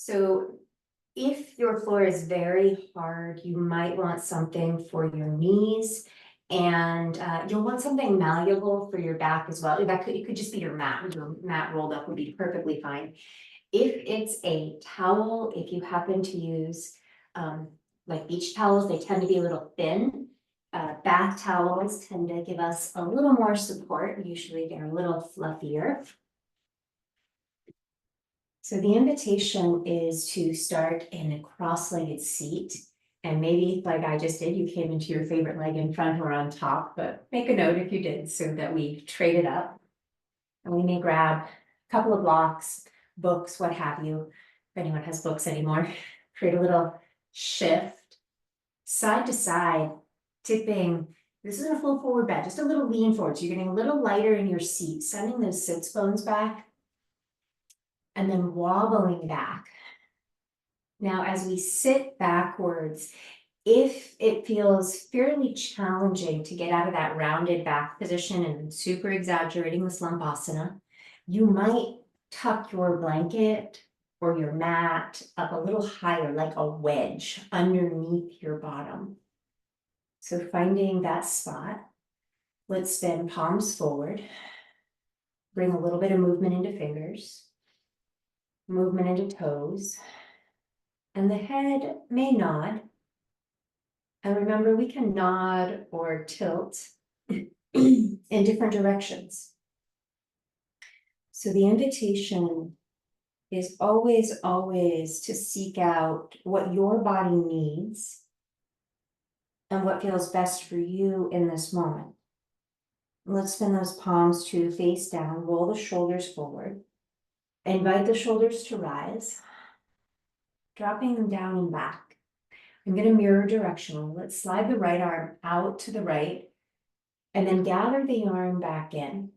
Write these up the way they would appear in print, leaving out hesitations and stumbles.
So if your floor is very hard, you might want something for your knees. And you'll want something malleable for your back as well. It could just be your mat. Your mat rolled up would be perfectly fine. If it's a towel, if you happen to use like beach towels, they tend to be a little thin. Bath towels tend to give us a little more support. Usually they're a little fluffier. So the invitation is to start in a cross-legged seat. And maybe like I just did, you came into your favorite leg in front or on top, but make a note if you did so that we trade it up. And we may grab a couple of blocks, books, what have you, if anyone has books anymore. Create a little shift, side to side, tipping. This isn't a full forward bend, just a little lean forward. So you're getting a little lighter in your seat, sending those sits bones back, and then wobbling back. Now, as we sit backwards, if it feels fairly challenging to get out of that rounded back position and super exaggerating the Slumpasana, you might tuck your blanket or your mat up a little higher, like a wedge underneath your bottom. So finding that spot, let's bend palms forward, bring a little bit of movement into fingers, movement into toes, and the head may nod. And remember, we can nod or tilt in different directions. So the invitation is always, always to seek out what your body needs and what feels best for you in this moment. Let's spin those palms to face down, roll the shoulders forward, invite the shoulders to rise, dropping them down and back. I'm going to mirror directional. Let's slide the right arm out to the right and then gather the arm back in.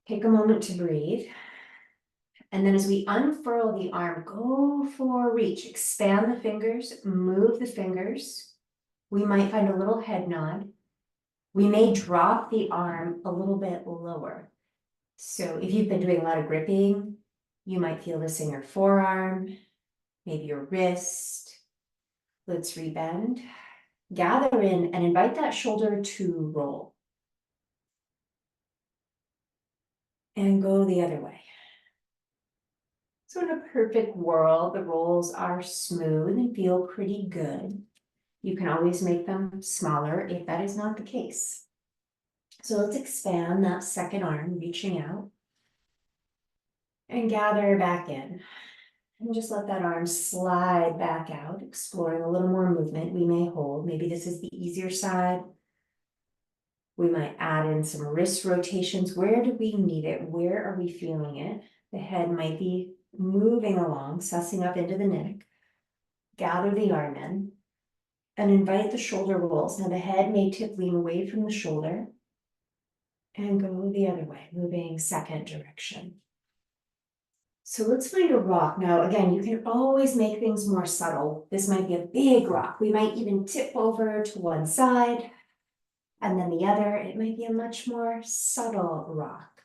Take a moment to breathe. And then as we unfurl the arm, go for a reach, expand the fingers, move the fingers. We might find a little head nod. We may drop the arm a little bit lower. So if you've been doing a lot of gripping, you might feel this in your forearm, maybe your wrist. Let's rebend, gather in and invite that shoulder to roll. And go the other way. So in a perfect world, the rolls are smooth and feel pretty good. You can always make them smaller if that is not the case. So let's expand that second arm, reaching out. And gather back in. And just let that arm slide back out, exploring a little more movement. We may hold, maybe this is the easier side. We might add in some wrist rotations. Where do we need it? Where are we feeling it? The head might be moving along, sussing up into the neck. Gather the arm in and invite the shoulder rolls. Now the head may tip, lean away from the shoulder and go the other way, moving second direction. So let's find a rock. Now, again, you can always make things more subtle. This might be a big rock. We might even tip over to one side and then the other. It might be a much more subtle rock.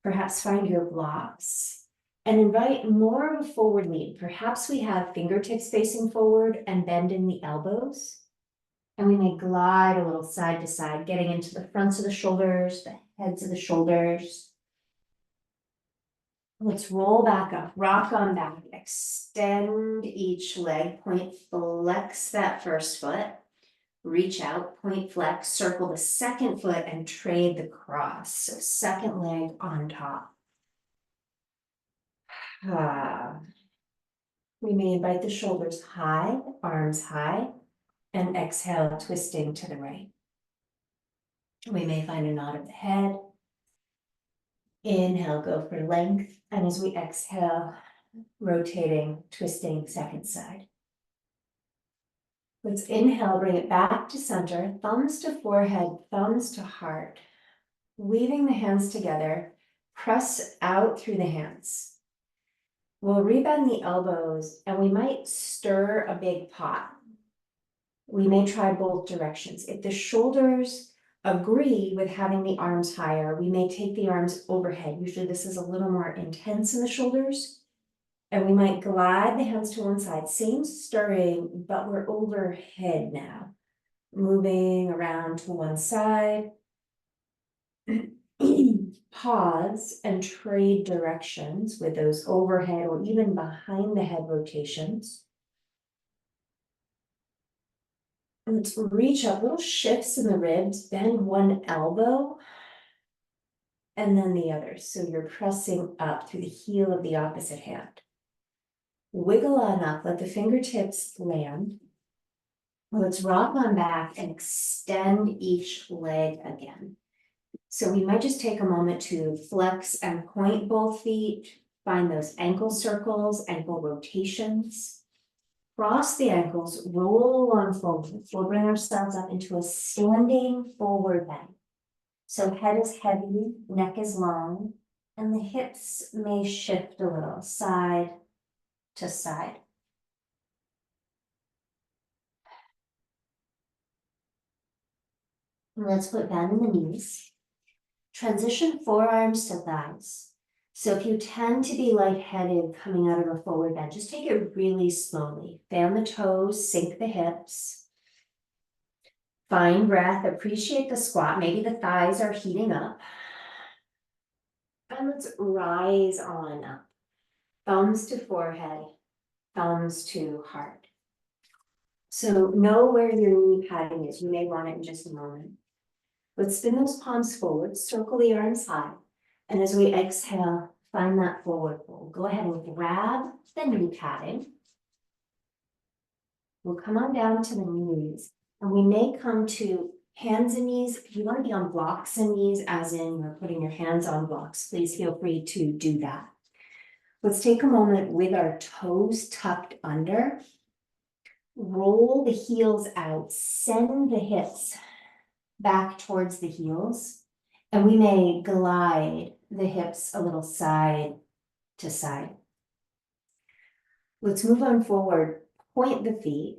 Perhaps find your blocks and invite more of a forward lean. Perhaps we have fingertips facing forward and bend in the elbows. And we may glide a little side to side, getting into the fronts of the shoulders, the heads of the shoulders. Let's roll back up, rock on back, extend each leg, point flex that first foot, reach out, point flex, circle the second foot and trade the cross. So second leg on top. We may invite the shoulders high, arms high, and exhale, twisting to the right. We may find a nod of the head. Inhale, go for length. And as we exhale, rotating, twisting second side. Let's inhale, bring it back to center, thumbs to forehead, thumbs to heart. Weaving the hands together, press out through the hands. We'll rebend the elbows and we might stir a big pot. We may try both directions. If the shoulders agree with having the arms higher, we may take the arms overhead. Usually this is a little more intense in the shoulders. And we might glide the hands to one side, same stirring, but we're overhead now. Moving around to one side. Pause and trade directions with those overhead or even behind the head rotations. And let's reach up, little shifts in the ribs, bend one elbow. And then the other, so you're pressing up through the heel of the opposite hand. Wiggle on up, let the fingertips land. Let's rock on back and extend each leg again. So we might just take a moment to flex and point both feet, find those ankle circles, ankle rotations. Cross the ankles, roll along forward. We'll bring ourselves up into a standing forward bend. So head is heavy, neck is long, and the hips may shift a little side to side. Let's put bend in the knees. Transition forearms to thighs. So if you tend to be lightheaded coming out of a forward bend, just take it really slowly. Fan the toes, sink the hips. Find breath, appreciate the squat. Maybe the thighs are heating up. And let's rise on up. Thumbs to forehead, thumbs to heart. So know where your knee padding is. You may want it in just a moment. Let's spin those palms forward, circle the arms high. And as we exhale, find that forward fold. Go ahead and grab the knee padding. We'll come on down to the knees. And we may come to hands and knees. If you want to be on blocks and knees, as in you're putting your hands on blocks, please feel free to do that. Let's take a moment with our toes tucked under. Roll the heels out, send the hips back towards the heels, and we may glide the hips a little side to side. Let's move on forward, point the feet,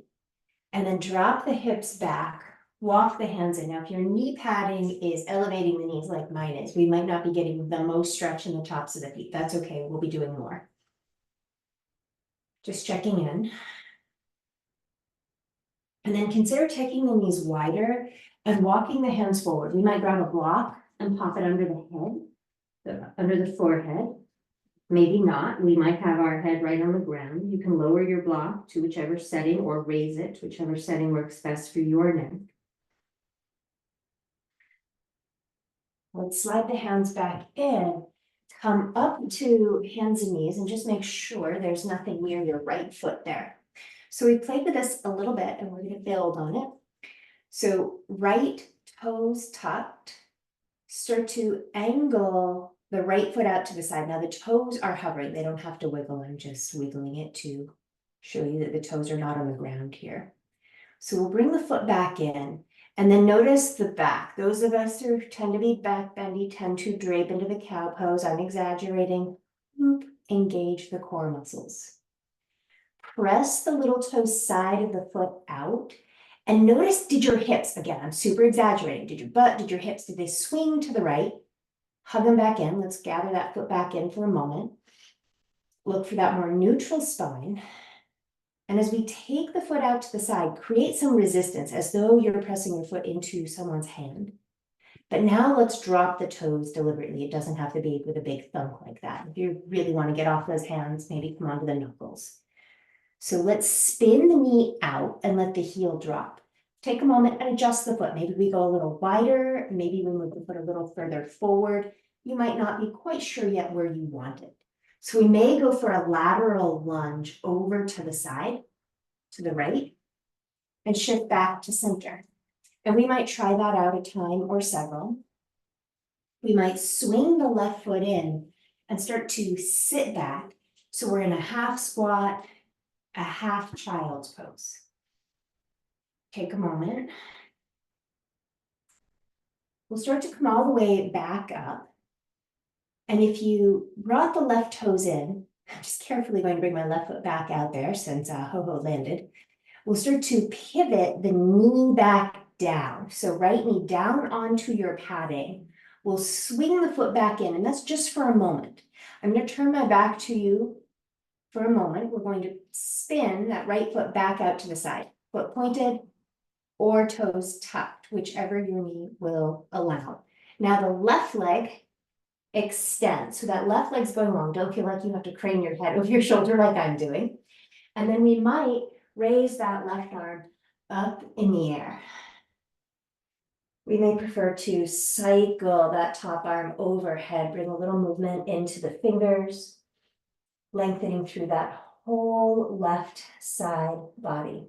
and then drop the hips back, walk the hands in. Now, if your knee padding is elevating the knees like mine is, we might not be getting the most stretch in the tops of the feet. That's okay, we'll be doing more. Just checking in. And then consider taking the knees wider and walking the hands forward. We might grab a block and pop it under the head, under the forehead. Maybe not. We might have our head right on the ground. You can lower your block to whichever setting or raise it to whichever setting works best for your neck. Let's slide the hands back in. Come up to hands and knees and just make sure there's nothing near your right foot there. So we played with this a little bit and we're going to build on it. So right toes tucked, start to angle the right foot out to the side. Now the toes are hovering, they don't have to wiggle. I'm just wiggling it to show you that the toes are not on the ground here. So we'll bring the foot back in and then notice the back. Those of us who tend to be back bendy tend to drape into the cow pose. I'm exaggerating. Engage the core muscles. Press the little toe side of the foot out and notice, did your hips, again, I'm super exaggerating, did your butt, did your hips, did they swing to the right? Hug them back in. Let's gather that foot back in for a moment. Look for that more neutral spine. And as we take the foot out to the side, create some resistance as though you're pressing your foot into someone's hand. But now let's drop the toes deliberately. It doesn't have to be with a big thump like that. If you really want to get off those hands, maybe come onto the knuckles. So let's spin the knee out and let the heel drop. Take a moment and adjust the foot. Maybe we go a little wider. Maybe we move the foot a little further forward. You might not be quite sure yet where you want it. So we may go for a lateral lunge over to the side, to the right, and shift back to center. And we might try that out a time or several. We might swing the left foot in and start to sit back. So we're in a half squat, a half child's pose. Take a moment. We'll start to come all the way back up. And if you brought the left toes in, I'm just carefully going to bring my left foot back out there since ho-ho landed. We'll start to pivot the knee back down. So right knee down onto your padding. We'll swing the foot back in, and that's just for a moment. I'm going to turn my back to you for a moment, we're going to spin that right foot back out to the side, foot pointed or toes tucked, whichever your knee will allow. Now the left leg extends, so that left leg's going long. Don't feel like you have to crane your head over your shoulder like I'm doing. And then we might raise that left arm up in the air. We may prefer to cycle that top arm overhead, bring a little movement into the fingers, lengthening through that whole left side body.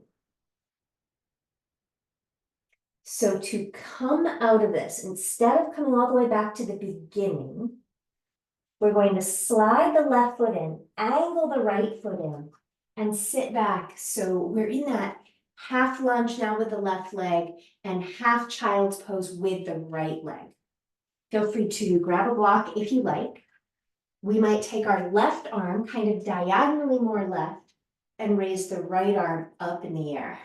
So to come out of this, instead of coming all the way back to the beginning, we're going to slide the left foot in, angle the right foot in, and sit back. So we're in that half lunge now with the left leg and half child's pose with the right leg. Feel free to grab a block if you like. We might take our left arm kind of diagonally more left and raise the right arm up in the air.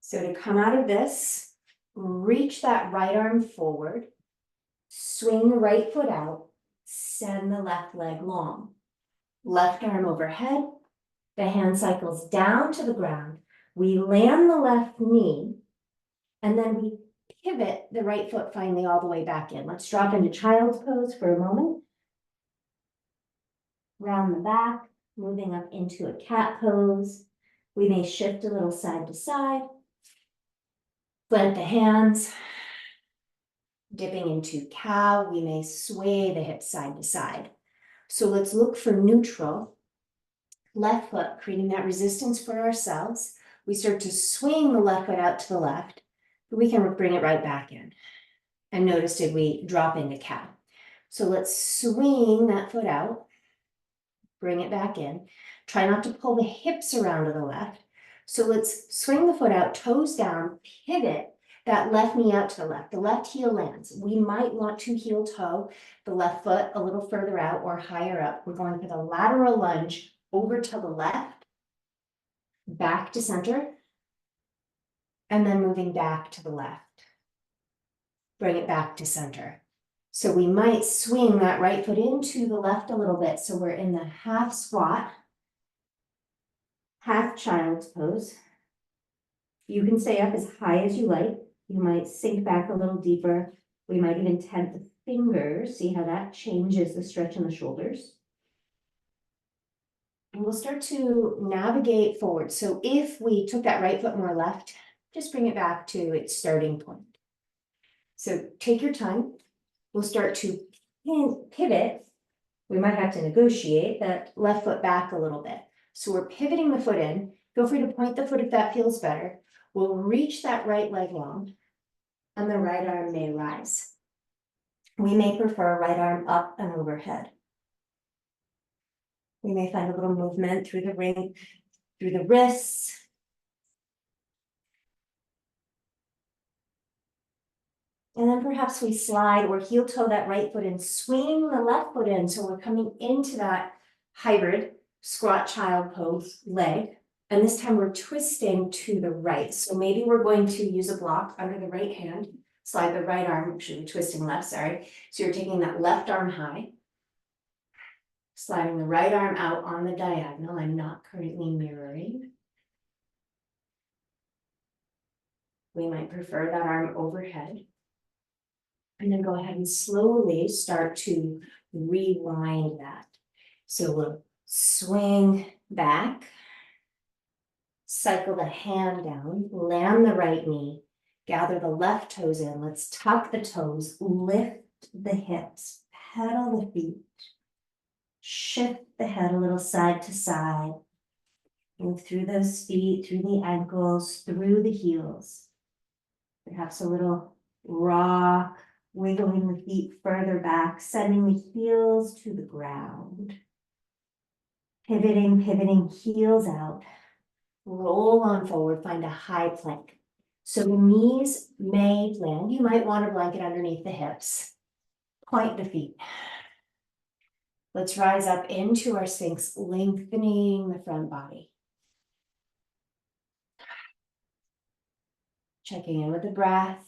So to come out of this, reach that right arm forward, swing the right foot out, send the left leg long. Left arm overhead, the hand cycles down to the ground. We land the left knee, and then we pivot the right foot finally all the way back in. Let's drop into child's pose for a moment. Round the back, moving up into a cat pose. We may shift a little side to side. Plant the hands, dipping into cow. We may sway the hips side to side. So let's look for neutral. Left foot, creating that resistance for ourselves. We start to swing the left foot out to the left, but we can bring it right back in. And notice, did we drop into cow? So let's swing that foot out, bring it back in. Try not to pull the hips around to the left. So let's swing the foot out, toes down, pivot that left knee out to the left. The left heel lands. We might want to heel toe the left foot a little further out or higher up. We're going for the lateral lunge over to the left, back to center, and then moving back to the left. Bring it back to center. So we might swing that right foot into the left a little bit. So we're in the half squat, half child's pose. You can stay up as high as you like. You might sink back a little deeper. We might even tent the fingers. See how that changes the stretch in the shoulders. And we'll start to navigate forward. So if we took that right foot more left, just bring it back to its starting point. So take your time. We'll start to pivot. We might have to negotiate that left foot back a little bit. So we're pivoting the foot in. Feel free to point the foot if that feels better. We'll reach that right leg long, and the right arm may rise. We may prefer right arm up and overhead. We may find a little movement through the ring, through the wrists. And then perhaps we slide or heel toe that right foot and swing the left foot in. So we're coming into that hybrid squat child pose leg. And this time we're twisting to the right. So maybe we're going to use a block under the right hand, slide the right arm, actually twisting left, sorry. So you're taking that left arm high, sliding the right arm out on the diagonal. I'm not currently mirroring. We might prefer that arm overhead. And then go ahead and slowly start to rewind that. So we'll swing back, cycle the hand down, land the right knee, gather the left toes in. Let's tuck the toes, lift the hips, pedal the feet, shift the head a little side to side, move through those feet, through the ankles, through the heels. Perhaps a little rock, wiggling the feet further back, sending the heels to the ground. Pivoting, heels out. Roll on forward, find a high plank. So the knees may land. You might want a blanket underneath the hips. Point the feet. Let's rise up into our Sphinx, lengthening the front body. Checking in with the breath.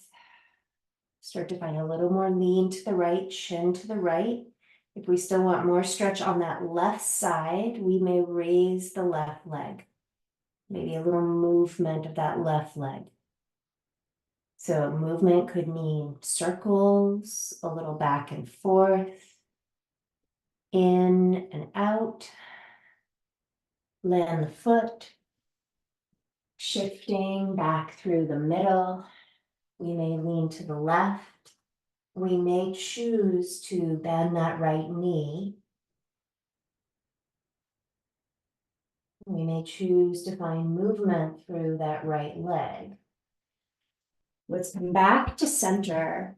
Start to find a little more lean to the right, chin to the right. If we still want more stretch on that left side, we may raise the left leg. Maybe a little movement of that left leg. So movement could mean circles, a little back and forth, in and out. Land the foot, shifting back through the middle. We may lean to the left. We may choose to bend that right knee. We may choose to find movement through that right leg. Let's come back to center.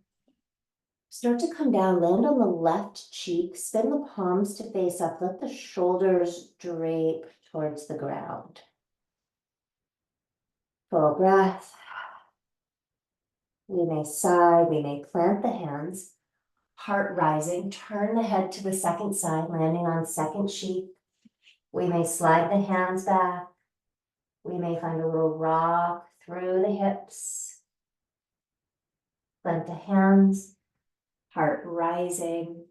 Start to come down, land on the left cheek, spin the palms to face up, let the shoulders drape towards the ground. Full breath. We may sigh, we may plant the hands, heart rising, turn the head to the second side, landing on second cheek. We may slide the hands back. We may find a little rock through the hips. Plant the hands, heart rising.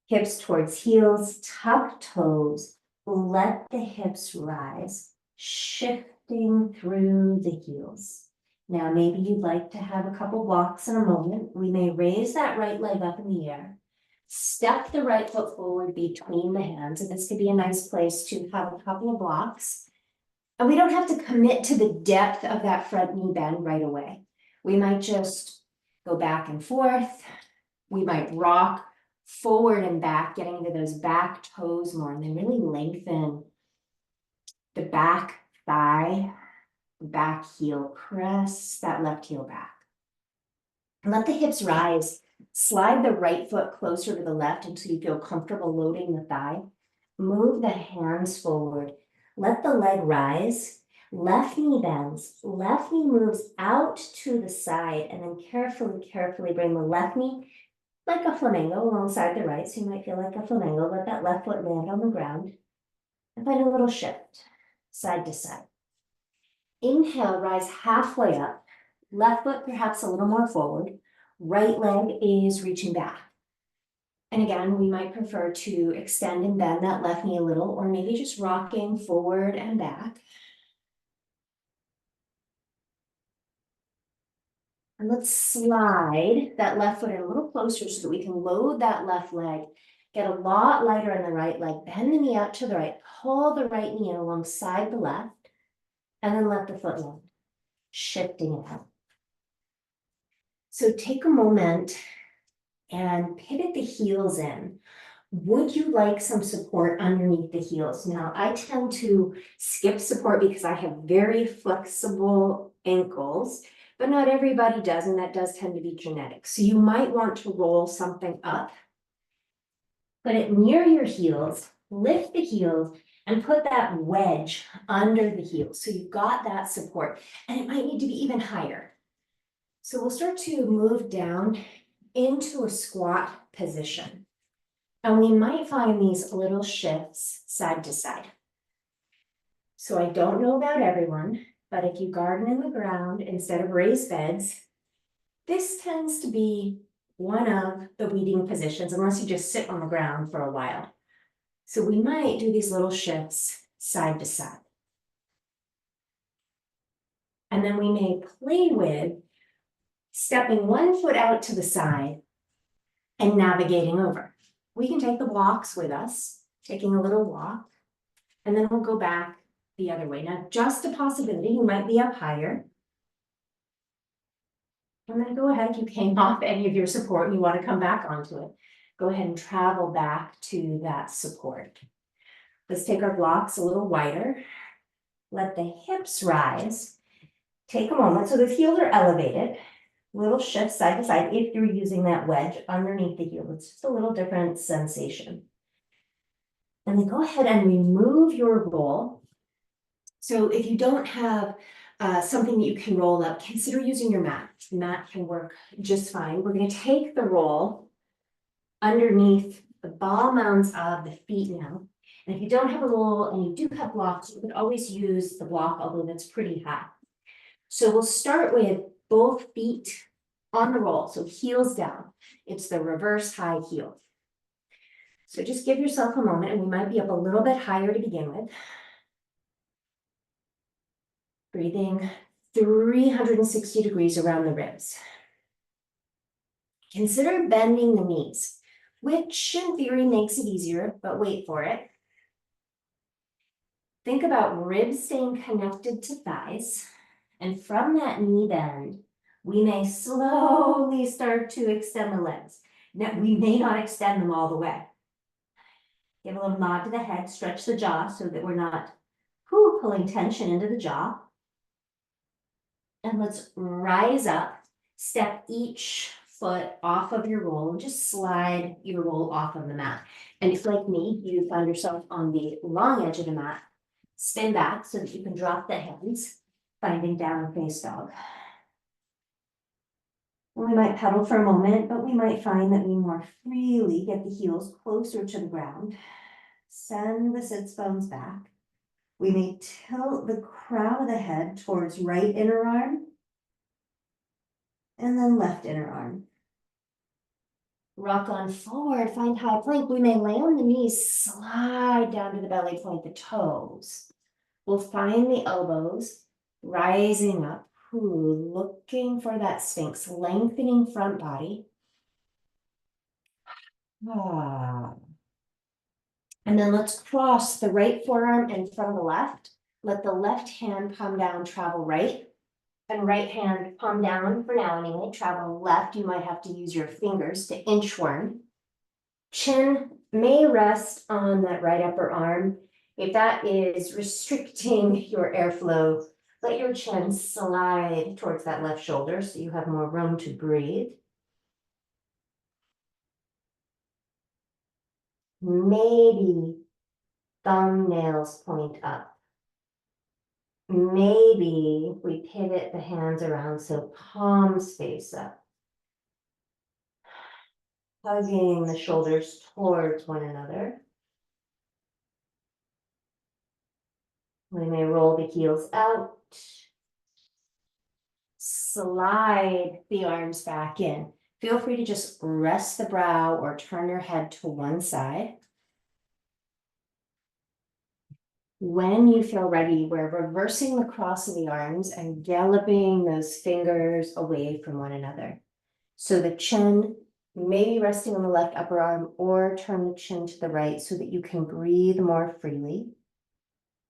Hips towards heels, tuck toes, let the hips rise, shifting through the heels. Now, maybe you'd like to have a couple blocks in a moment. We may raise that right leg up in the air, step the right foot forward between the hands, and this could be a nice place to have a couple of blocks. And we don't have to commit to the depth of that front knee bend right away. We might just go back and forth. We might rock forward and back, getting into those back toes more, and then really lengthen the back thigh, back heel, press that left heel back. And let the hips rise. Slide the right foot closer to the left until you feel comfortable loading the thigh. Move the hands forward. Let the leg rise. Left knee bends. Left knee moves out to the side, and then carefully bring the left knee like a flamingo alongside the right. So you might feel like a flamingo. Let that left foot land on the ground and find a little shift side to side. Inhale, rise halfway up. Left foot perhaps a little more forward. Right leg is reaching back. And again, we might prefer to extend and bend that left knee a little, or maybe just rocking forward and back. And let's slide that left foot in a little closer so that we can load that left leg, get a lot lighter on the right leg, bend the knee out to the right, pull the right knee in alongside the left, and then let the foot land, shifting it out. So take a moment and pivot the heels in. Would you like some support underneath the heels? Now, I tend to skip support because I have very flexible ankles, but not everybody does, and that does tend to be genetic. So you might want to roll something up, put it near your heels, lift the heels, and put that wedge under the heels. So you've got that support, and it might need to be even higher. So we'll start to move down into a squat position. And we might find these little shifts side to side. So I don't know about everyone, but if you garden in the ground instead of raised beds, this tends to be one of the weeding positions, unless you just sit on the ground for a while. So we might do these little shifts side to side. And then we may play with stepping one foot out to the side and navigating over. We can take the blocks with us, taking a little walk, and then we'll go back the other way. Now, just a possibility, you might be up higher. And then go ahead, if you came off any of your support and you want to come back onto it, go ahead and travel back to that support. Let's take our blocks a little wider. Let the hips rise. Take a moment, so the heels are elevated. Little shift side to side if you're using that wedge underneath the heel. It's just a little different sensation. And then go ahead and remove your roll. So if you don't have something that you can roll up, consider using your mat. The mat can work just fine. We're going to take the roll underneath the ball mounds of the feet now. And if you don't have a roll and you do have blocks, you could always use the block, although that's pretty high. So we'll start with both feet on the roll, so heels down. It's the reverse high heel. So just give yourself a moment, and we might be up a little bit higher to begin with. Breathing 360 degrees around the ribs. Consider bending the knees, which in theory makes it easier, but wait for it. Think about ribs staying connected to thighs, and from that knee bend, we may slowly start to extend the legs. Now, we may not extend them all the way. Give a little nod to the head, stretch the jaw so that we're not pulling tension into the jaw. And let's rise up, step each foot off of your roll, and just slide your roll off of the mat. And if, like me, you find yourself on the long edge of the mat, spin back so that you can drop the hands, finding down face dog. We might pedal for a moment, but we might find that we more freely get the heels closer to the ground. Send the sits bones back. We may tilt the crown of the head towards right inner arm and then left inner arm. Rock on forward, find high plank. We may lay on the knees, slide down to the belly, point the toes. We'll find the elbows rising up, looking for that sphinx, lengthening front body. And then let's cross the right forearm in front of the left. Let the left hand palm down, travel right. And right hand palm down for now anyway, travel left. You might have to use your fingers to inchworm. Chin may rest on that right upper arm. If that is restricting your airflow, let your chin slide towards that left shoulder so you have more room to breathe. Maybe thumbnails point up. Maybe we pivot the hands around so palms face up. Hugging the shoulders towards one another. We may roll the heels out. Slide the arms back in. Feel free to just rest the brow or turn your head to one side. When you feel ready, we're reversing the cross of the arms and galloping those fingers away from one another. So the chin may be resting on the left upper arm, or turn the chin to the right so that you can breathe more freely.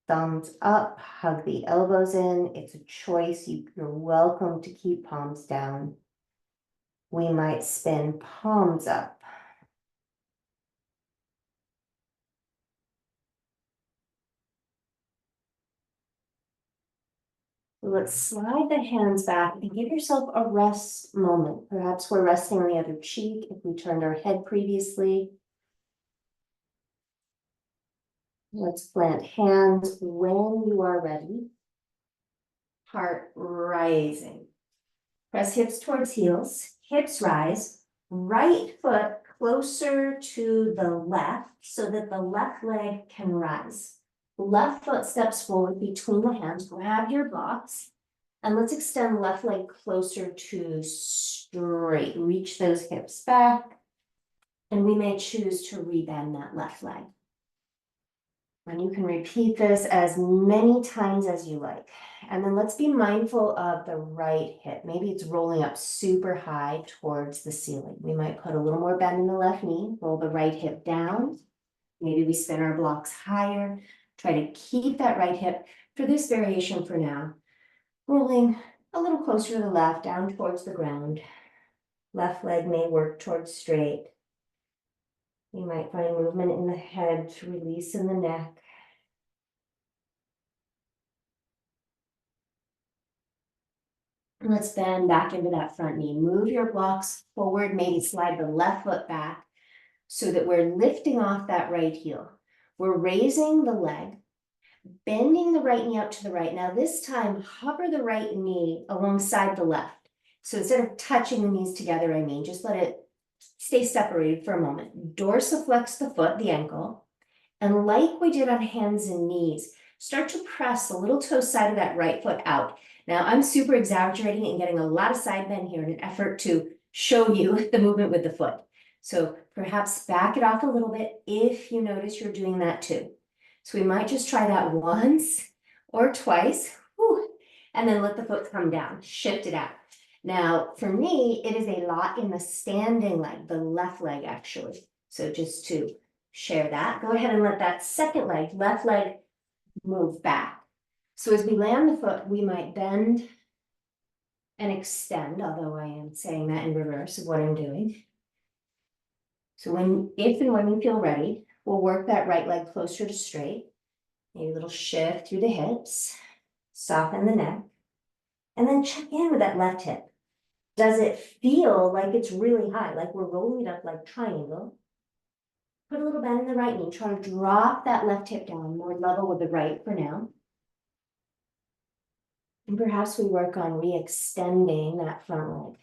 Thumbs up, hug the elbows in. It's a choice. You're welcome to keep palms down. We might spin palms up. Let's slide the hands back and give yourself a rest moment. Perhaps we're resting on the other cheek if we turned our head previously. Let's plant hands when you are ready. Heart rising. Press hips towards heels, hips rise, right foot closer to the left so that the left leg can rise. Left foot steps forward between the hands, grab your blocks, and let's extend left leg closer to straight. Reach those hips back, and we may choose to rebend that left leg. And you can repeat this as many times as you like. And then let's be mindful of the right hip. Maybe it's rolling up super high towards the ceiling. We might put a little more bend in the left knee, roll the right hip down. Maybe we spin our blocks higher. Try to keep that right hip for this variation for now. Rolling a little closer to the left, down towards the ground. Left leg may work towards straight. You might find movement in the head to release in the neck. And let's bend back into that front knee. Move your blocks forward, maybe slide the left foot back so that we're lifting off that right heel. We're raising the leg, bending the right knee out to the right. Now this time, hover the right knee alongside the left. So instead of touching the knees together, just let it stay separated for a moment. Dorsiflex the foot, the ankle. And like we did on hands and knees, start to press the little toe side of that right foot out. Now, I'm super exaggerating and getting a lot of side bend here in an effort to show you the movement with the foot. So perhaps back it off a little bit if you notice you're doing that too. So we might just try that once or twice, whew, and then let the foot come down, shift it out. Now, for me, it is a lot in the standing leg, the left leg actually. So just to share that, go ahead and let that second leg, left leg, move back. So as we land the foot, we might bend and extend, although I am saying that in reverse of what I'm doing. So if and when you feel ready, we'll work that right leg closer to straight. Maybe a little shift through the hips, soften the neck, and then check in with that left hip. Does it feel like it's really high, like we're rolling it up like triangle? Put a little bend in the right knee, try to drop that left hip down, more level with the right for now. And perhaps we work on re-extending that front leg.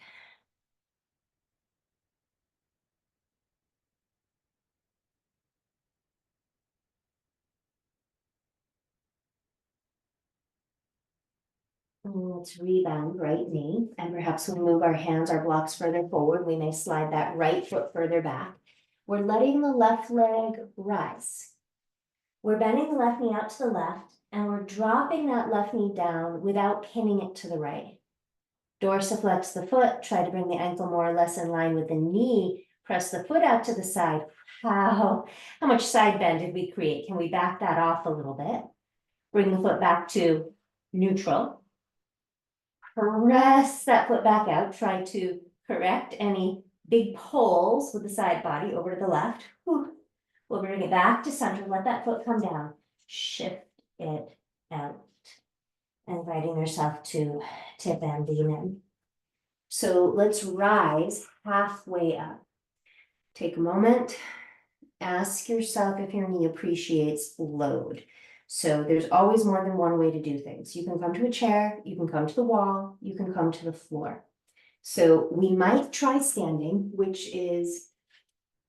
And let's rebound right knee, and perhaps we move our hands, our blocks further forward. We may slide that right foot further back. We're letting the left leg rise. We're bending the left knee out to the left, and we're dropping that left knee down without pinning it to the right. Dorsiflex the foot, try to bring the ankle more or less in line with the knee, press the foot out to the side. How much side bend did we create? Can we back that off a little bit? Bring the foot back to neutral. Press that foot back out, try to correct any big pulls with the side body over to the left. Whew. We'll bring it back to center, let that foot come down, shift it out, inviting yourself to tip and lean in. So let's rise halfway up. Take a moment, ask yourself if your knee appreciates load. So there's always more than one way to do things. You can come to a chair, you can come to the wall, you can come to the floor. So we might try standing, which is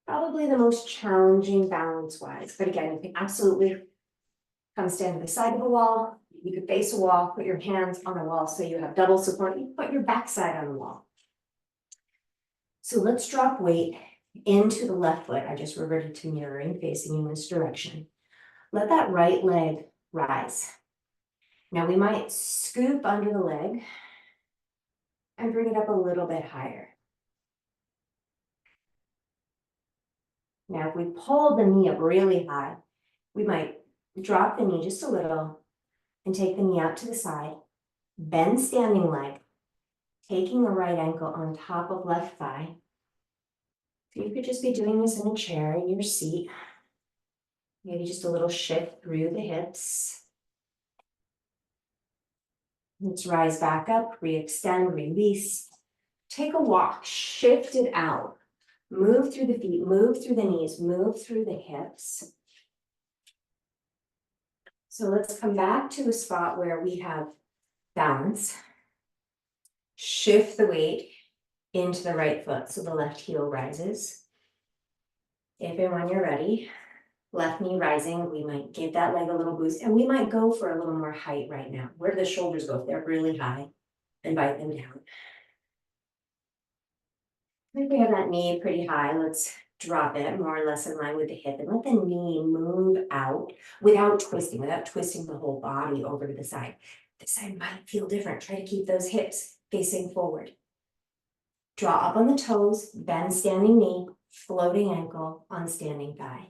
probably the most challenging balance-wise. But again, you can absolutely come stand to the side of the wall. You could face a wall, put your hands on the wall so you have double support. You can put your backside on the wall. So let's drop weight into the left foot. I just reverted to mirroring, facing in this direction. Let that right leg rise. Now we might scoop under the leg and bring it up a little bit higher. Now, if we pull the knee up really high, we might drop the knee just a little and take the knee out to the side, bend standing leg, taking the right ankle on top of left thigh. You could just be doing this in a chair, in your seat. Maybe just a little shift through the hips. Let's rise back up, re-extend, release. Take a walk, shift it out. Move through the feet, move through the knees, move through the hips. So let's come back to a spot where we have balance. Shift the weight into the right foot so the left heel rises. If and when you're ready, left knee rising, we might give that leg a little boost, and we might go for a little more height right now. Where do the shoulders go? If they're really high, invite them down. If we have that knee pretty high, let's drop it more or less in line with the hip and let the knee move out without twisting the whole body over to the side. This side might feel different. Try to keep those hips facing forward. Draw up on the toes, bend standing knee, floating ankle on standing thigh.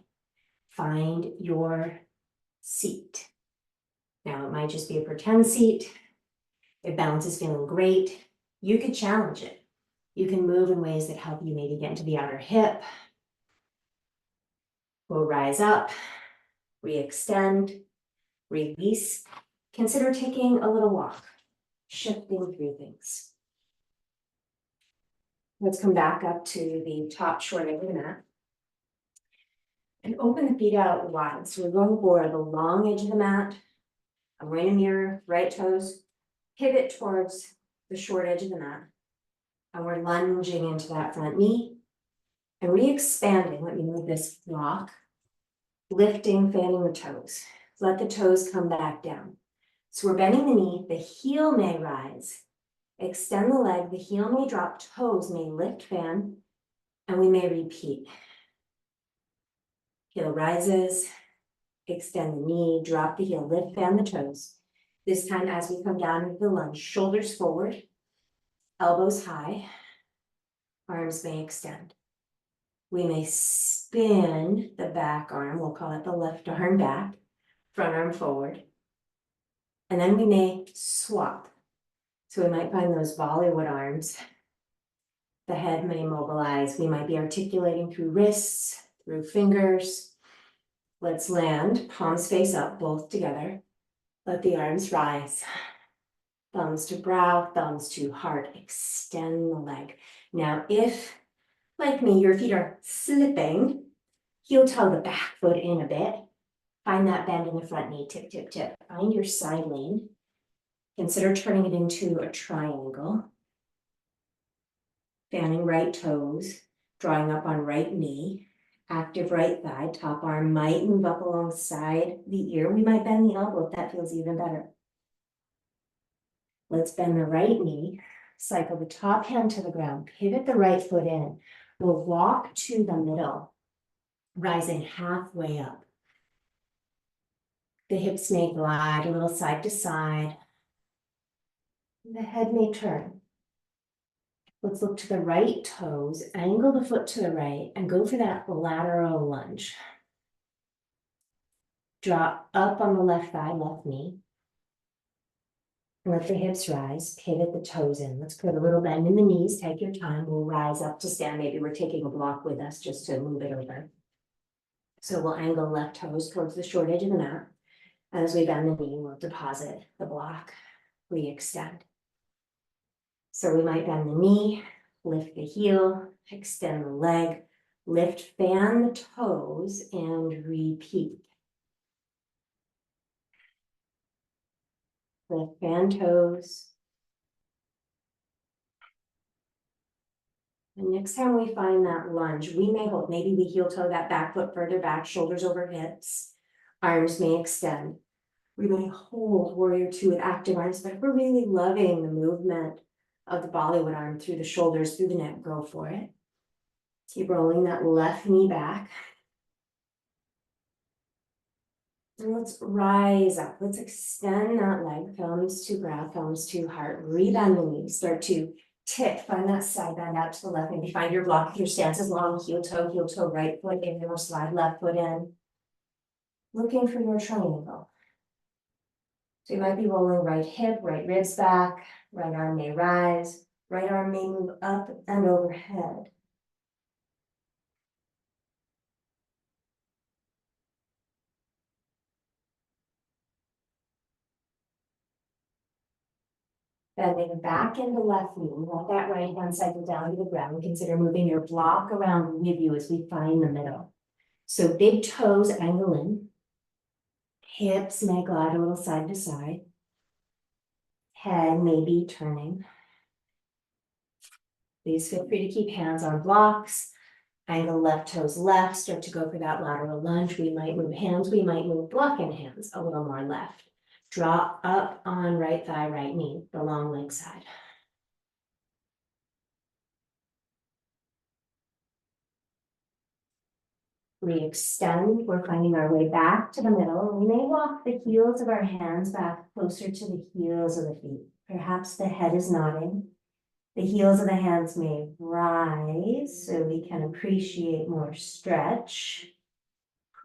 Find your seat. Now it might just be a pretend seat. If balance is feeling great, you could challenge it. You can move in ways that help you maybe get into the outer hip. We'll rise up, re-extend, release. Consider taking a little walk, shifting through things. Let's come back up to the top short edge of the mat. And open the feet out wide. So we're going for the long edge of the mat. I'm going to mirror right toes, pivot towards the short edge of the mat. And we're lunging into that front knee and re-expanding. Let me move this block. Lifting, fanning the toes. Let the toes come back down. So we're bending the knee, the heel may rise. Extend the leg, the heel may drop, toes may lift, fan, and we may repeat. Heel rises, extend the knee, drop the heel, lift, fan the toes. This time as we come down into the lunge, shoulders forward, elbows high, arms may extend. We may spin the back arm, we'll call it the left arm back, front arm forward. And then we may swap. So we might find those Bollywood arms. The head may mobilize. We might be articulating through wrists, through fingers. Let's land, palms face up, both together. Let the arms rise. Thumbs to brow, thumbs to heart. Extend the leg. Now, if, like me, your feet are slipping, heel toe the back foot in a bit. Find that bend in the front knee, tip, tip, tip. Find your side lean. Consider turning it into a triangle. Fanning right toes, drawing up on right knee. Active right thigh, top arm might move up alongside the ear. We might bend the elbow if that feels even better. Let's bend the right knee, cycle the top hand to the ground, pivot the right foot in. We'll walk to the middle, rising halfway up. The hips may glide a little side to side. The head may turn. Let's look to the right toes, angle the foot to the right, and go for that lateral lunge. Drop up on the left thigh, left knee. Let the hips rise, pivot the toes in. Let's put a little bend in the knees, take your time. We'll rise up to stand. Maybe we're taking a block with us just to move it over. So we'll angle left toes towards the short edge of the mat. As we bend the knee, we'll deposit the block, re-extend. So we might bend the knee, lift the heel, extend the leg, lift, fan the toes, and repeat. Lift, fan toes. And next time we find that lunge, we may hold, maybe we heel toe that back foot further back, shoulders over hips, arms may extend. We may hold warrior two with active arms, but if we're really loving the movement of the Bollywood arm through the shoulders, through the neck, go for it. Keep rolling that left knee back. And let's rise up. Let's extend that leg, thumbs to brow, thumbs to heart. Rebend the knee. Start to tip. Find that side bend out to the left. Maybe find your block if your stance is long. Heel toe, right foot in. Or slide left foot in. Looking for your triangle. So you might be rolling right hip, right ribs back. Right arm may rise. Right arm may move up and overhead. Bending back into left knee, let that right hand cycle down to the ground. Consider moving your block around with you as we find the middle. So big toes angle in. Hips may glide a little side to side. Head may be turning. Please feel free to keep hands on blocks. Angle left toes left. Start to go for that lateral lunge. We might move hands. We might move block and hands a little more left. Drop up on right thigh, right knee, the long leg side. Re-extend, we're finding our way back to the middle. We may walk the heels of our hands back closer to the heels of the feet. Perhaps the head is nodding. The heels of the hands may rise so we can appreciate more stretch.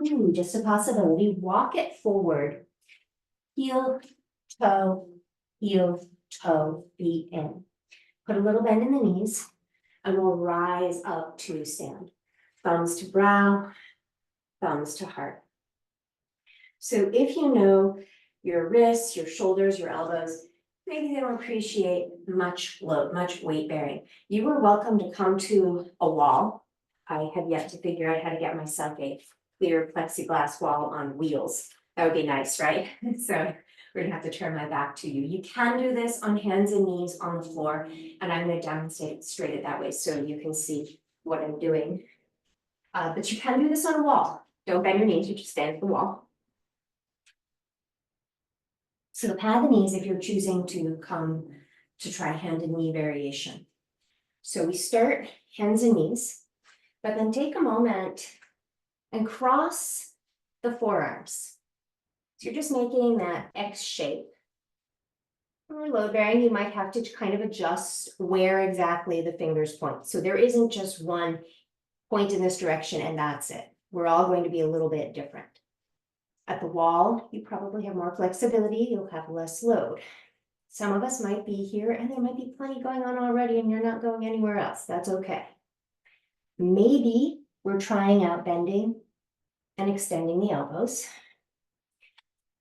Ooh, just a possibility. Walk it forward. Heel, toe, feet in. Put a little bend in the knees and we'll rise up to stand. Thumbs to brow, thumbs to heart. So if you know your wrists, your shoulders, your elbows, maybe they don't appreciate much load, much weight bearing, you are welcome to come to a wall. I have yet to figure out how to get myself a clear plexiglass wall on wheels. That would be nice, right? So we're gonna have to turn my back to you. You can do this on hands and knees on the floor, and I'm gonna demonstrate it that way so you can see what I'm doing. But you can do this on a wall. Don't bend your knees, you just stand at the wall. So the pad the knees if you're choosing to come to try hand and knee variation. So we start hands and knees, but then take a moment and cross the forearms. So you're just making that X shape. Or load bearing, you might have to kind of adjust where exactly the fingers point. So there isn't just one point in this direction and that's it. We're all going to be a little bit different. At the wall, you probably have more flexibility, you'll have less load. Some of us might be here and there might be plenty going on already and you're not going anywhere else. That's okay. Maybe we're trying out bending and extending the elbows.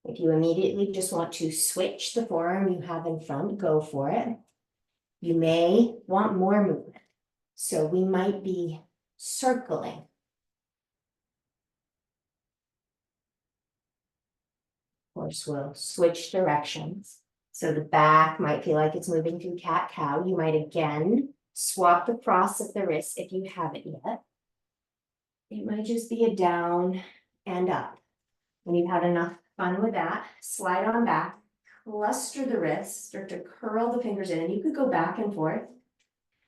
If you immediately just want to switch the forearm you have in front, go for it. You may want more movement. So we might be circling. Of course, we'll switch directions. So the back might feel like it's moving through cat-cow. You might again swap the cross of the wrist if you haven't yet. It might just be a down and up. When you've had enough fun with that, slide on back, cluster the wrists, start to curl the fingers in, and you could go back and forth.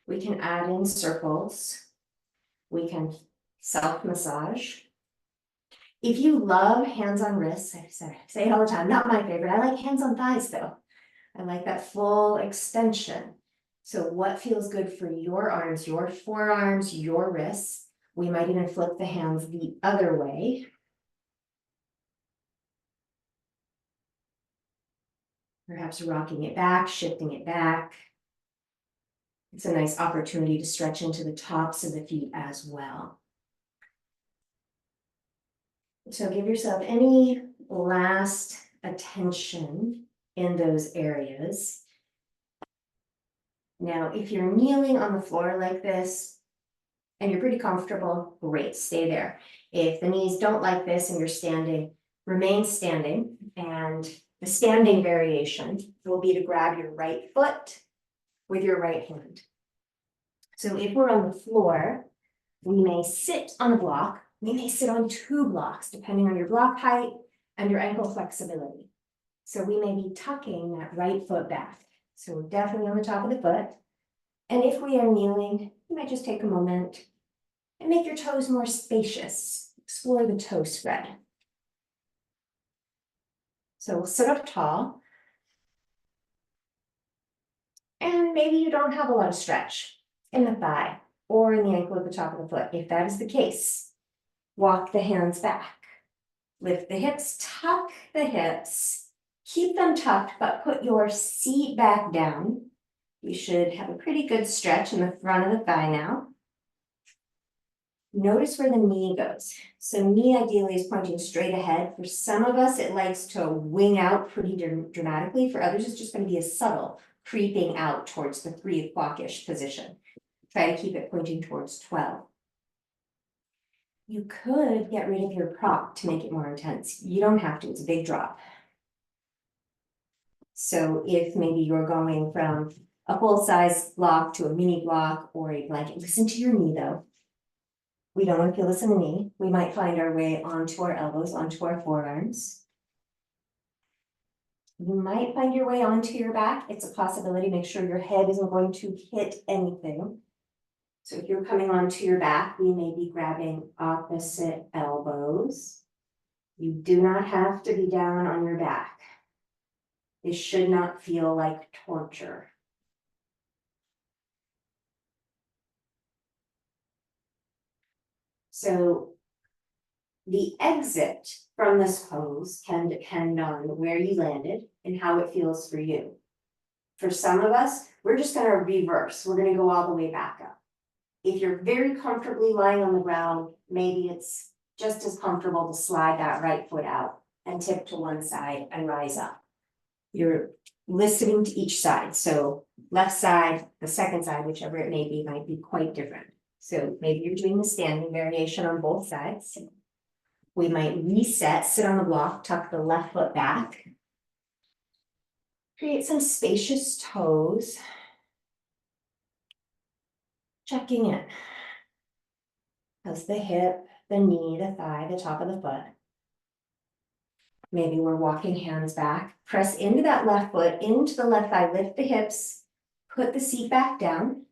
We can add in circles. We can self-massage. If you love hands on wrists, I say it all the time, not my favorite. I like hands on thighs though. I like that full extension. So what feels good for your arms, your forearms, your wrists? We might even flip the hands the other way. Perhaps rocking it back, shifting it back. It's a nice opportunity to stretch into the tops of the feet as well. So give yourself any last attention in those areas. Now, if you're kneeling on the floor like this and you're pretty comfortable, great, stay there. If the knees don't like this and you're standing, remain standing. And the standing variation will be to grab your right foot with your right hand. So if we're on the floor, we may sit on a block. We may sit on 2 blocks, depending on your block height and your ankle flexibility. So we may be tucking that right foot back. So we're definitely on the top of the foot. And if we are kneeling, you might just take a moment and make your toes more spacious. Explore the toe spread. So we'll sit up tall. And maybe you don't have a lot of stretch in the thigh or in the ankle at the top of the foot. If that is the case, walk the hands back. Lift the hips, tuck the hips, keep them tucked, but put your seat back down. You should have a pretty good stretch in the front of the thigh now. Notice where the knee goes. So knee ideally is pointing straight ahead. For some of us, it likes to wing out pretty dramatically. For others, it's just going to be a subtle creeping out towards the 3 o'clock-ish position. Try to keep it pointing towards 12. You could get rid of your prop to make it more intense. You don't have to, it's a big drop. So if maybe you're going from a full-size block to a mini block or a blanket, listen to your knee though. We don't want to feel this in the knee. We might find our way onto our elbows, onto our forearms. You might find your way onto your back. It's a possibility. Make sure your head isn't going to hit anything. So if you're coming onto your back, we may be grabbing opposite elbows. You do not have to be down on your back. It should not feel like torture. So the exit from this pose can depend on where you landed and how it feels for you. For some of us, we're just going to reverse. We're going to go all the way back up. If you're very comfortably lying on the ground, maybe it's just as comfortable to slide that right foot out and tip to one side and rise up. You're listening to each side. So left side, the second side, whichever it may be, might be quite different. So maybe you're doing the standing variation on both sides. We might reset, sit on the block, tuck the left foot back. Create some spacious toes. Checking in. How's the hip, the knee, the thigh, the top of the foot? Maybe we're walking hands back, press into that left foot, into the left thigh, lift the hips, put the seat back down.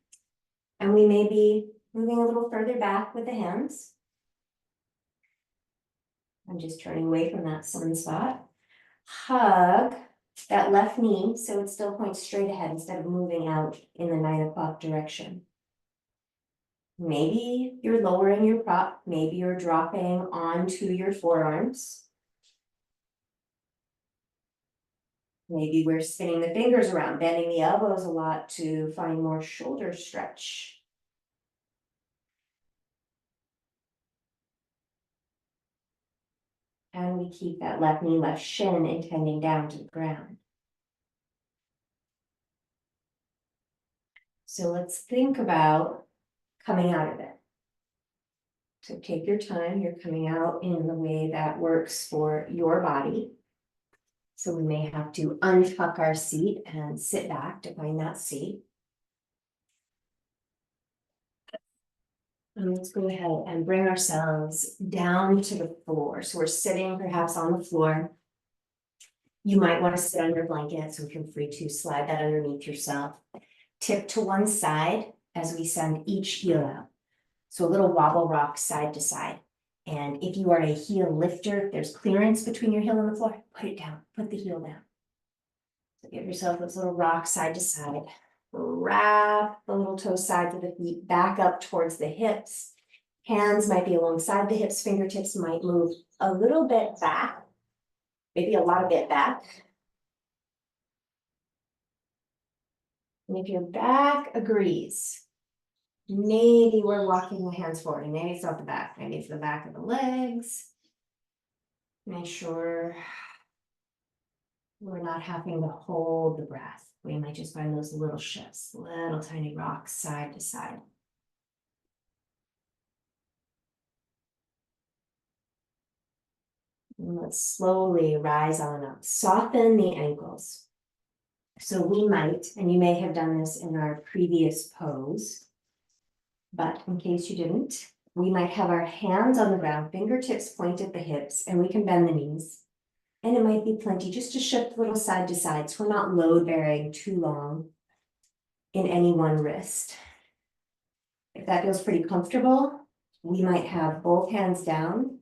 And we may be moving a little further back with the hands. I'm just turning away from that sunspot. Hug that left knee so it still points straight ahead instead of moving out in the 9 o'clock direction. Maybe you're lowering your prop, maybe you're dropping onto your forearms. Maybe we're spinning the fingers around, bending the elbows a lot to find more shoulder stretch. And we keep that left knee, left shin intending down to the ground. So let's think about coming out of it. So take your time, you're coming out in the way that works for your body. So we may have to untuck our seat and sit back to find that seat. And let's go ahead and bring ourselves down to the floor. So we're sitting perhaps on the floor. You might want to sit on your blanket, so feel free to slide that underneath yourself. Tip to one side as we send each heel out. So a little wobble rock side to side. And if you are a heel lifter, if there's clearance between your heel and the floor, put it down, put the heel down. So give yourself those little rocks side to side. Wrap the little toe sides of the feet back up towards the hips. Hands might be alongside the hips, fingertips might move a little bit back, maybe a lot of bit back. And if your back agrees, maybe we're walking the hands forward, and maybe it's not the back, maybe it's the back of the legs. Make sure we're not having to hold the breath. We might just find those little shifts, little tiny rocks side to side. And let's slowly rise on up. Soften the ankles. So we might, and you may have done this in our previous pose, but in case you didn't, we might have our hands on the ground, fingertips point at the hips, and we can bend the knees. And it might be plenty just to shift a little side to side, so we're not load bearing too long in any one wrist. If that feels pretty comfortable, we might have both hands down,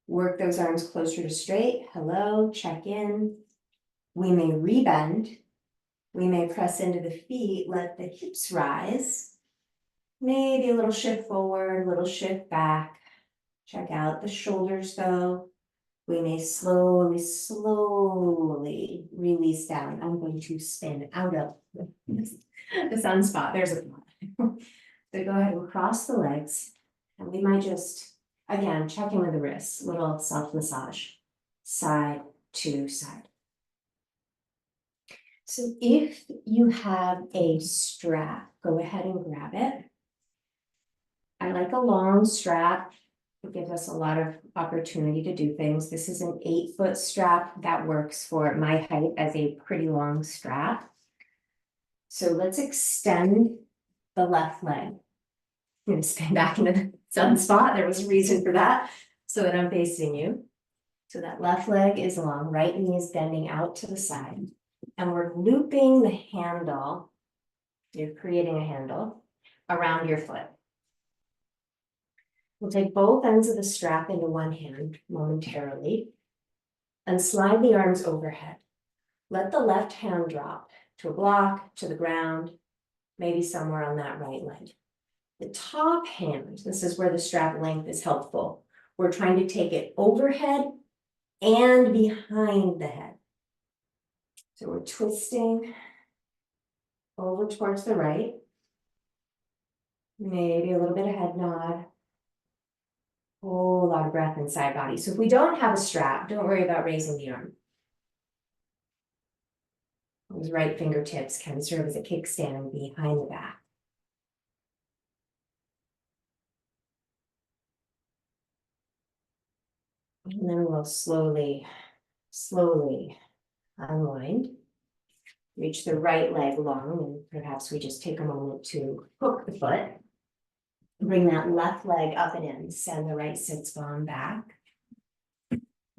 work those arms closer to straight. Hello, check in. We may rebend. We may press into the feet, let the hips rise. Maybe a little shift forward, a little shift back. Check out the shoulders though. We may slowly, slowly release down. I'm going to spin out of the sun spot. There's a thought. So go ahead and cross the legs. And we might just, again, check in with the wrists, little self-massage, side to side. So if you have a strap, go ahead and grab it. I like a long strap. It gives us a lot of opportunity to do things. This is an 8-foot strap that works for my height as a pretty long strap. So let's extend the left leg. I'm going to spin back into the sun spot. There was a reason for that, so that I'm facing you. So that left leg is long, right knee is bending out to the side. And we're looping the handle. You're creating a handle around your foot. We'll take both ends of the strap into one hand momentarily and slide the arms overhead. Let the left hand drop to a block, to the ground, maybe somewhere on that right leg. The top hand, this is where the strap length is helpful. We're trying to take it overhead and behind the head. So we're twisting over towards the right. Maybe a little bit of head nod. Whole lot of breath inside body. So if we don't have a strap, don't worry about raising the arm. Those right fingertips can serve as a kickstand behind the back. And then we'll slowly, slowly unwind. Reach the right leg long, and perhaps we just take a moment to hook the foot. Bring that left leg up and in, send the right sits bone back.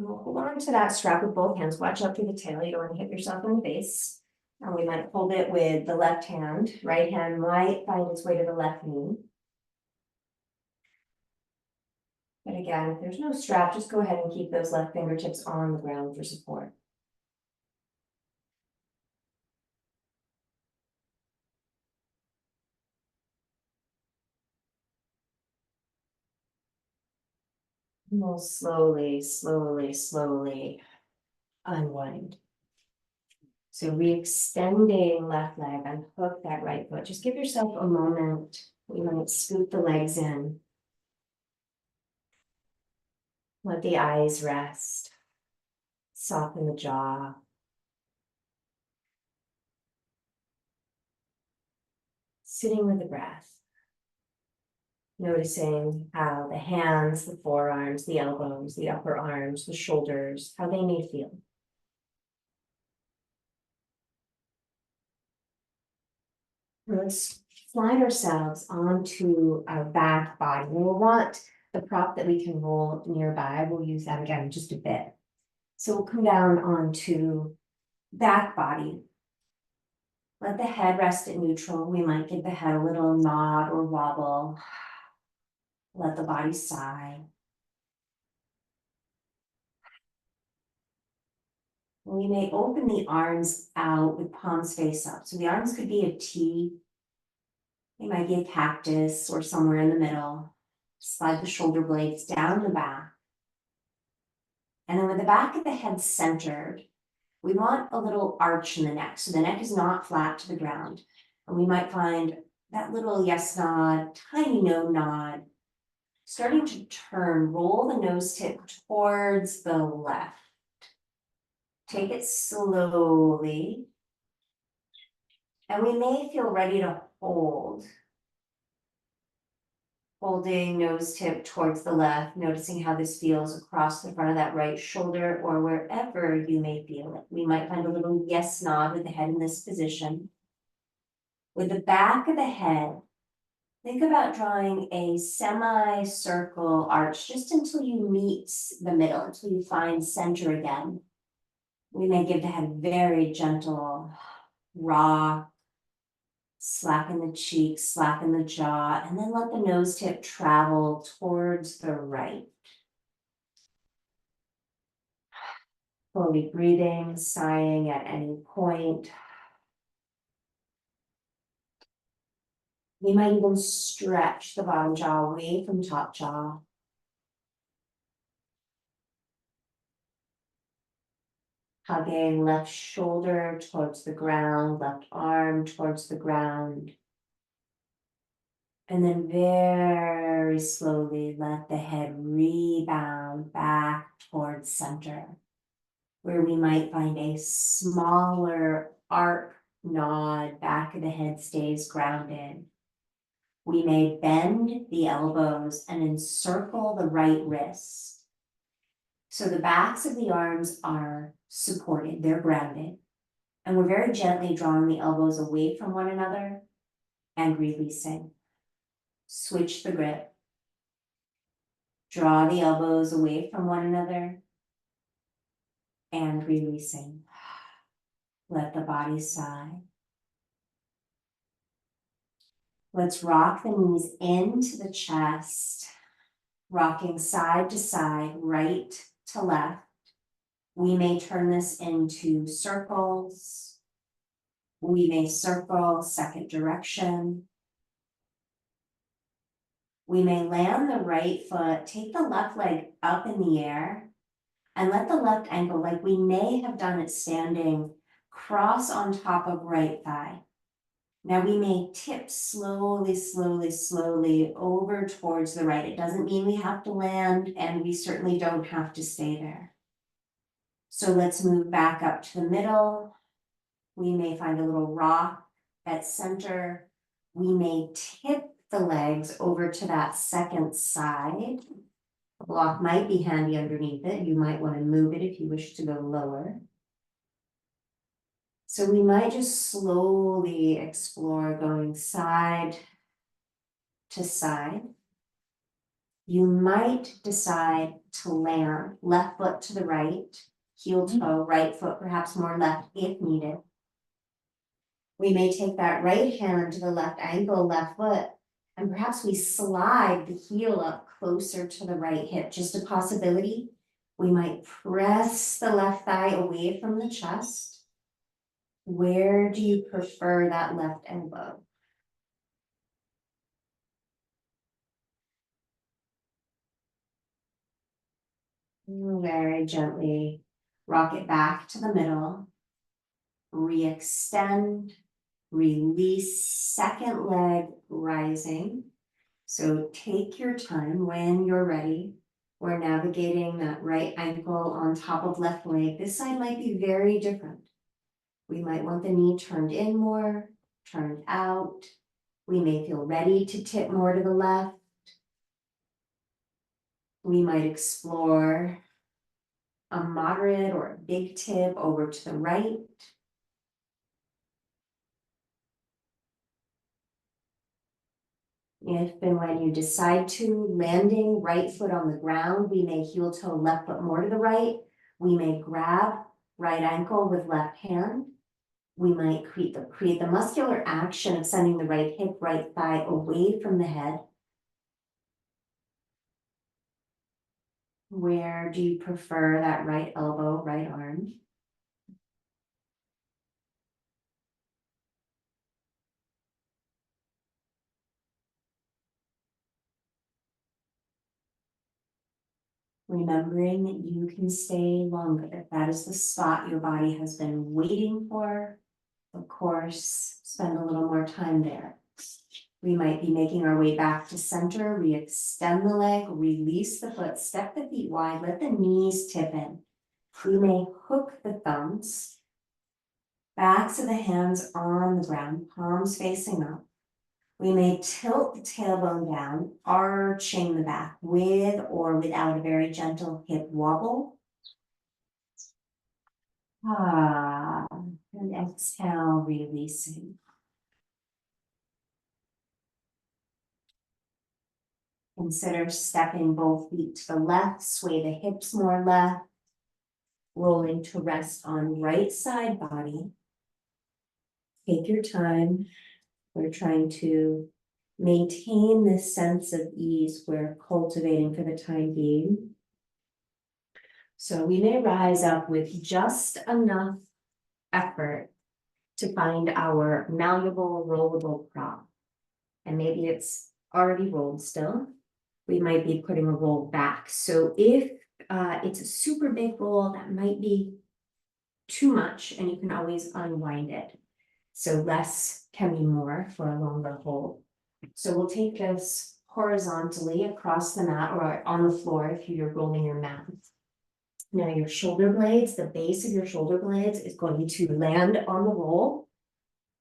We'll hold on to that strap with both hands. Watch out through the tail. You don't want to hit yourself in the face. And we might hold it with the left hand. Right hand might find its way to the left knee. But again, if there's no strap, just go ahead and keep those left fingertips on the ground for support. And we'll slowly, slowly, slowly unwind. So re-extending left leg, unhook that right foot. Just give yourself a moment. We might scoot the legs in. Let the eyes rest. Soften the jaw. Sitting with the breath. Noticing how the hands, the forearms, the elbows, the upper arms, the shoulders, how they may feel. Let's slide ourselves onto our back body. We'll want the prop that we can roll nearby. We'll use that again in just a bit. So we'll come down onto back body. Let the head rest at neutral. We might give the head a little nod or wobble. Let the body sigh. We may open the arms out with palms face up. So the arms could be a T. They might be a cactus or somewhere in the middle. Slide the shoulder blades down the back. And then with the back of the head centered, we want a little arch in the neck. So the neck is not flat to the ground. And we might find that little yes nod, tiny no nod, starting to turn, roll the nose tip towards the left. Take it slowly. And we may feel ready to hold. Holding nose tip towards the left, noticing how this feels across the front of that right shoulder or wherever you may feel it. We might find a little yes nod with the head in this position. With the back of the head, think about drawing a semi-circle arch just until you meet the middle, until you find center again. We may give the head very gentle rock, slacken the cheeks, slacken the jaw, and then let the nose tip travel towards the right. Slowly breathing, sighing at any point. We might even stretch the bottom jaw away from top jaw. Hugging left shoulder towards the ground, left arm towards the ground. And then very slowly let the head rebound back towards center, where we might find a smaller arc nod, back of the head stays grounded. We may bend the elbows and encircle the right wrist. So the backs of the arms are supported, they're grounded. And we're very gently drawing the elbows away from one another and releasing. Switch the grip. Draw the elbows away from one another and releasing. Let the body sigh. Let's rock the knees into the chest, rocking side to side, right to left. We may turn this into circles. We may circle second direction. We may land the right foot, take the left leg up in the air, and let the left ankle, like we may have done it standing, cross on top of right thigh. Now we may tip slowly, slowly, slowly over towards the right. It doesn't mean we have to land, and we certainly don't have to stay there. So let's move back up to the middle. We may find a little rock at center. We may tip the legs over to that second side. A block might be handy underneath it. You might want to move it if you wish to go lower. So we might just slowly explore going side to side. You might decide to land left foot to the right, heel toe, right foot perhaps more left if needed. We may take that right hand to the left ankle, left foot, and perhaps we slide the heel up closer to the right hip. Just a possibility. We might press the left thigh away from the chest. Where do you prefer that left elbow? Very gently rock it back to the middle. Re-extend, release, second leg rising. So take your time when you're ready. We're navigating that right ankle on top of left leg. This side might be very different. We might want the knee turned in more, turned out. We may feel ready to tip more to the left. We might explore a moderate or a big tip over to the right. If and when you decide to, landing right foot on the ground, we may heel toe left foot more to the right. We may grab right ankle with left hand. We might create the muscular action of sending the right hip, right thigh away from the head. Where do you prefer that right elbow, right arm? Remembering that you can stay longer, if that is the spot your body has been waiting for. Of course, spend a little more time there. We might be making our way back to center, re-extend the leg, release the foot, step the feet wide, let the knees tip in. We may hook the thumbs, backs of the hands on the ground, palms facing up. We may tilt the tailbone down, arching the back with or without a very gentle hip wobble. And exhale, releasing. Consider stepping both feet to the left, sway the hips more left, rolling to rest on right side body. Take your time. We're trying to maintain this sense of ease we're cultivating for the time being. So we may rise up with just enough effort to find our malleable, rollable prop. And maybe it's already rolled still. We might be putting a roll back. So if it's a super big roll, that might be too much, and you can always unwind it. So less can be more for a longer hold. So we'll take this horizontally across the mat or on the floor if you're rolling your mat. Now your shoulder blades, the base of your shoulder blades is going to land on the roll.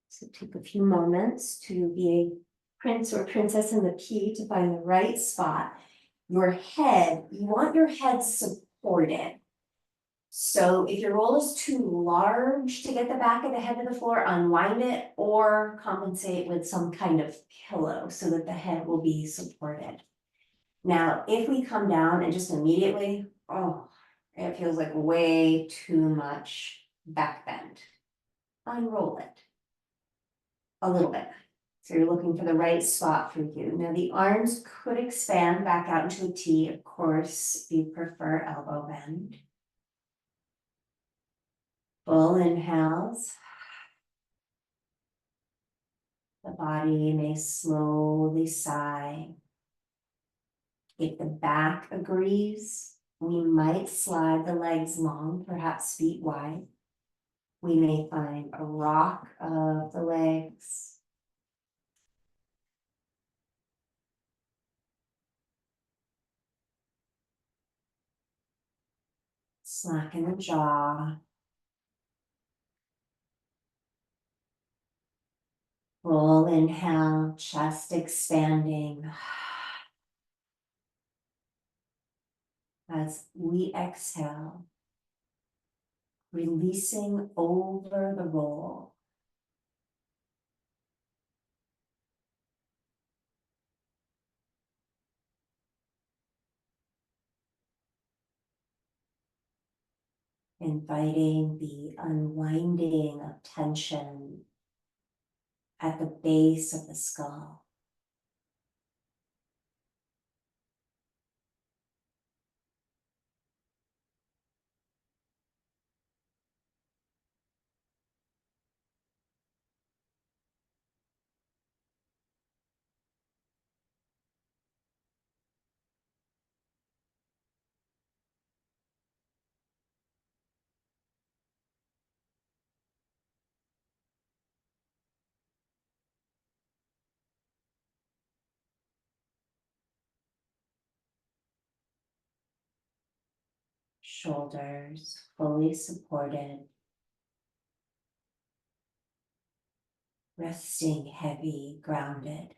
So take a few moments to be a prince or princess in the pea to find the right spot. Your head, you want your head supported. So if your roll is too large to get the back of the head to the floor, unwind it or compensate with some kind of pillow so that the head will be supported. Now, if we come down and just immediately, it feels like way too much back bend. Unroll it a little bit. So you're looking for the right spot for you. Now the arms could expand back out into a T, of course, if you prefer elbow bend. Full inhales. The body may slowly sigh. If the back agrees, we might slide the legs long, perhaps feet wide. We may find a rock of the legs. Slacken the jaw. Full inhale, chest expanding. As we exhale, releasing over the roll. inviting the unwinding of tension at the base of the skull. Shoulders fully supported, resting heavy, grounded.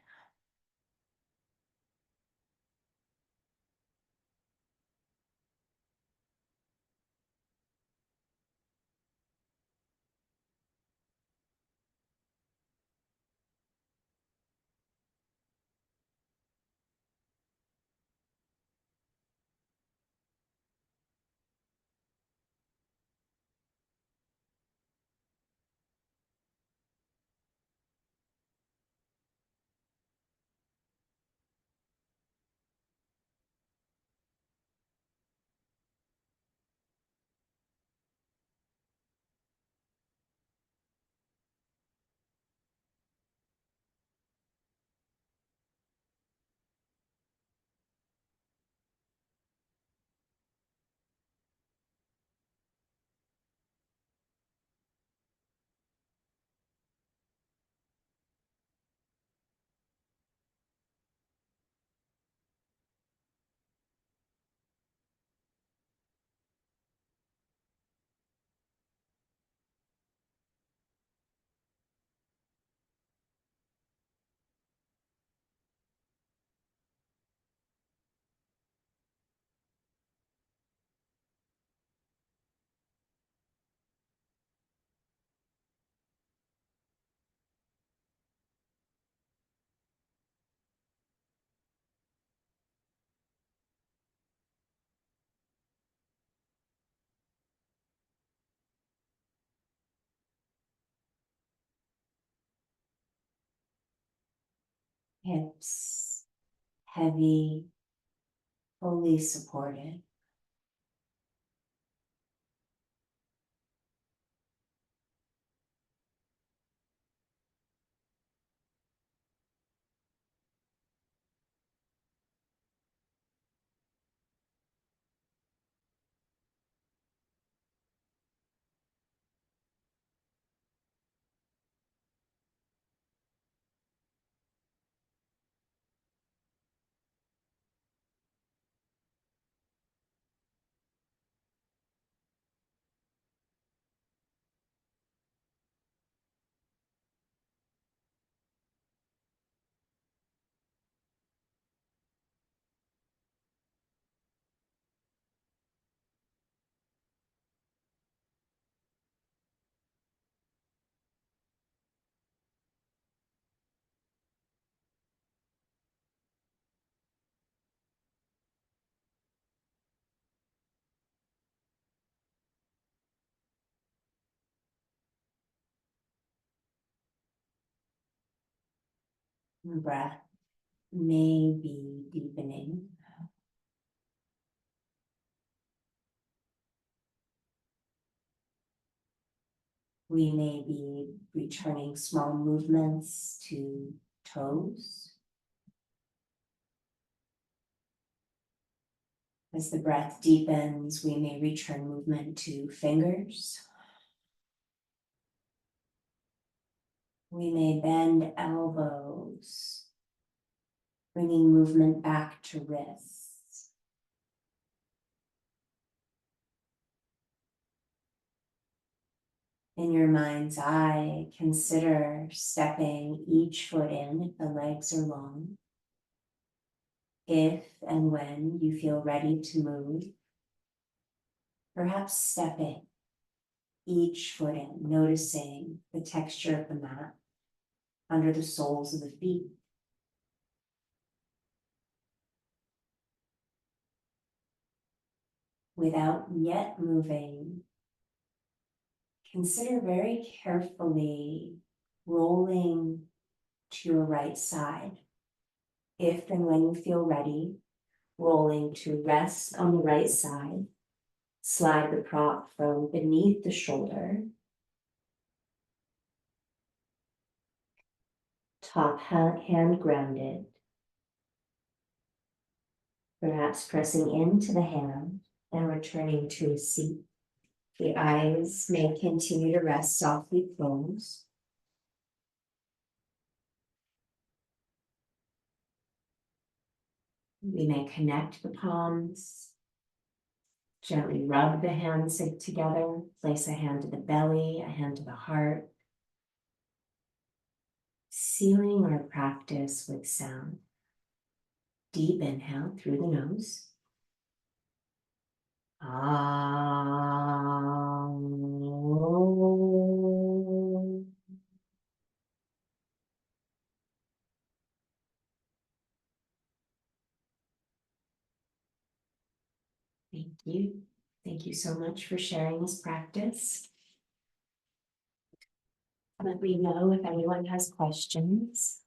Hips heavy, fully supported. Breath may be deepening. We may be returning small movements to toes. As the breath deepens, we may return movement to fingers. We may bend elbows, bringing movement back to wrists. In your mind's eye, consider stepping each foot in if the legs are long. If and when you feel ready to move, perhaps stepping each foot in, noticing the texture of the mat under the soles of the feet. Without yet moving, consider very carefully rolling to your right side. If and when you feel ready, rolling to rest on the right side. Slide the prop from beneath the shoulder. Top hand grounded. Perhaps pressing into the hand and returning to a seat. The eyes may continue to rest softly closed. We may connect the palms. Gently rub the hands together. Place a hand to the belly, a hand to the heart. Sealing our practice with sound. Deep inhale through the nose. Thank you. Thank you so much for sharing this practice. Let me know if anyone has questions.